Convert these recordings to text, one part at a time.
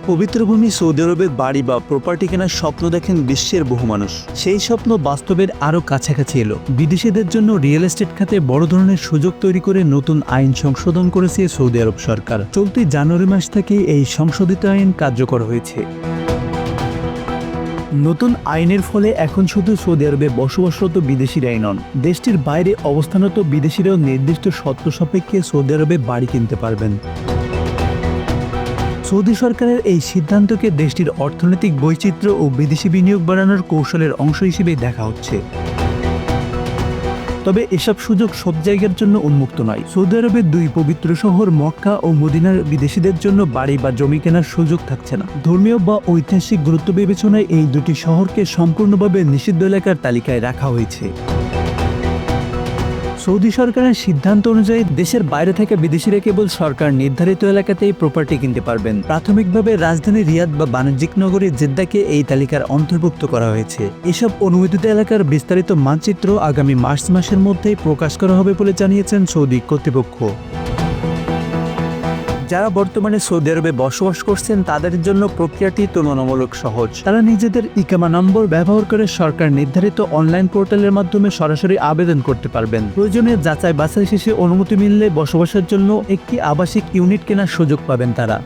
পবিত্র ভূমি সৌদি আরবের বাড়ি বা প্রপার্টি কেনার স্বপ্ন দেখেন বিশ্বের বহু মানুষ। সেই স্বপ্ন বাস্তবের আরও কাছাকাছি এলো। বিদেশিদের জন্য রিয়েল এস্টেট খাতে বড় ধরনের সুযোগ তৈরি করে নতুন আইন সংশোধন করেছে সৌদি আরব সরকার। চলতি জানুয়ারি মাস থেকে এই সংশোধিত আইন কার্যকর হয়েছে। নতুন আইনের ফলে এখন শুধু সৌদি আরবে বসবাসরত বিদেশিরাই নন, দেশটির বাইরে অবস্থানরত বিদেশিরাও নির্দিষ্ট শর্ত সাপেক্ষে সৌদি আরবে বাড়ি কিনতে পারবেন। সৌদি সরকারের এই সিদ্ধান্তকে দেশটির অর্থনৈতিক বৈচিত্র্য ও বিদেশি বিনিয়োগ বাড়ানোর কৌশলের অংশ হিসেবেই দেখা হচ্ছে। তবে এসব সুযোগ সব জায়গার জন্য উন্মুক্ত নয়। সৌদি আরবের দুই পবিত্র শহর মক্কা ও মদিনার বিদেশিদের জন্য বাড়ি বা জমি কেনার সুযোগ থাকছে না। ধর্মীয় বা ঐতিহাসিক গুরুত্ব বিবেচনায় এই দুটি শহরকে সম্পূর্ণভাবে নিষিদ্ধ এলাকার তালিকায় রাখা হয়েছে। সৌদি সরকারের সিদ্ধান্ত অনুযায়ী দেশের বাইরে থেকে বিদেশিরা কেবল সরকার নির্ধারিত এলাকাতেই প্রপার্টি কিনতে পারবেন। প্রাথমিকভাবে রাজধানী রিয়াদ বা বাণিজ্যিক নগরী জেদ্দাকে এই তালিকার অন্তর্ভুক্ত করা হয়েছে। এসব অনুমোদিত এলাকার বিস্তারিত মানচিত্র আগামী মার্চ মাসের মধ্যেই প্রকাশ করা হবে বলে জানিয়েছেন সৌদি কর্তৃপক্ষ। যারা বর্তমানে সৌদি আরবে বসবাস করছেন তাদের জন্য প্রক্রিয়াটি তুলনামূলক সহজ। তারা নিজেদের ইকামা নম্বর ব্যবহার করে সরকার নির্ধারিত অনলাইন পোর্টালের মাধ্যমে সরাসরি আবেদন করতে পারবেন। প্রয়োজনে যাচাই বাছাই শেষে অনুমতি মিললে বসবাসের জন্য একটি আবাসিক ইউনিট কেনার সুযোগ পাবেন তারা।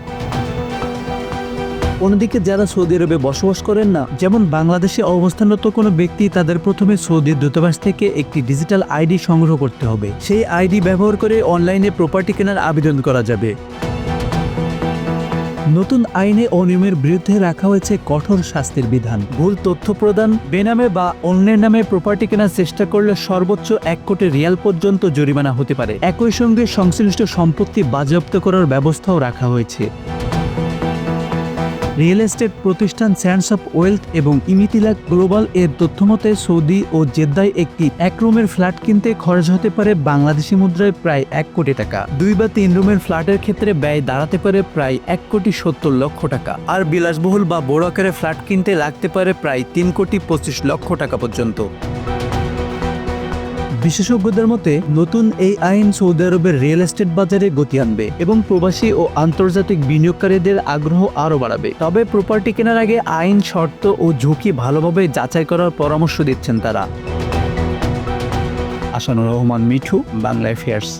অন্যদিকে যারা সৌদি আরবে বসবাস করেন না, যেমন বাংলাদেশে অবস্থানরত কোনো ব্যক্তি, তাদের প্রথমে সৌদি দূতাবাস থেকে একটি ডিজিটাল আইডি সংগ্রহ করতে হবে। সেই আইডি ব্যবহার করে অনলাইনে প্রপার্টি কেনার আবেদন করা যাবে। নতুন আইনে অনিয়মের বিরুদ্ধে রাখা হয়েছে কঠোর শাস্তির বিধান। ভুল তথ্য প্রদান, বেনামে বা অন্যের নামে প্রপার্টি কেনার চেষ্টা করলে সর্বোচ্চ 1 কোটি রিয়াল পর্যন্ত জরিমানা হতে পারে। একই সঙ্গে সংশ্লিষ্ট সম্পত্তি বাজেয়াপ্ত করার ব্যবস্থাও রাখা হয়েছে। রিয়েল এস্টেট প্রতিষ্ঠান স্যান্ডস অফ ওয়েলথ এবং ইমিতিলাক গ্লোবাল এর তথ্যমতে সৌদি ও জেদ্দায় একটি 1 রুমের ফ্ল্যাট কিনতে খরচ হতে পারে বাংলাদেশি মুদ্রায় প্রায় 1 কোটি টাকা। 2 বা 3 রুমের ফ্ল্যাটের ক্ষেত্রে ব্যয় দাঁড়াতে পারে প্রায় 1,70,00,000 টাকা। আর বিলাসবহুল বা বড় আকারে ফ্ল্যাট কিনতে লাগতে পারে প্রায় 3,25,00,000 টাকা পর্যন্ত। বিশেষজ্ঞদের মতে নতুন এই আইন সৌদি আরবের রিয়েল এস্টেট বাজারে গতি আনবে এবং প্রবাসী ও আন্তর্জাতিক বিনিয়োগকারীদের আগ্রহ আরও বাড়াবে। তবে প্রপার্টি কেনার আগে আইন, শর্ত ও ঝুঁকি ভালোভাবে যাচাই করার পরামর্শ দিচ্ছেন তারা। আসানুর রহমান মিঠু, বাংলা অ্যাফেয়ার্স।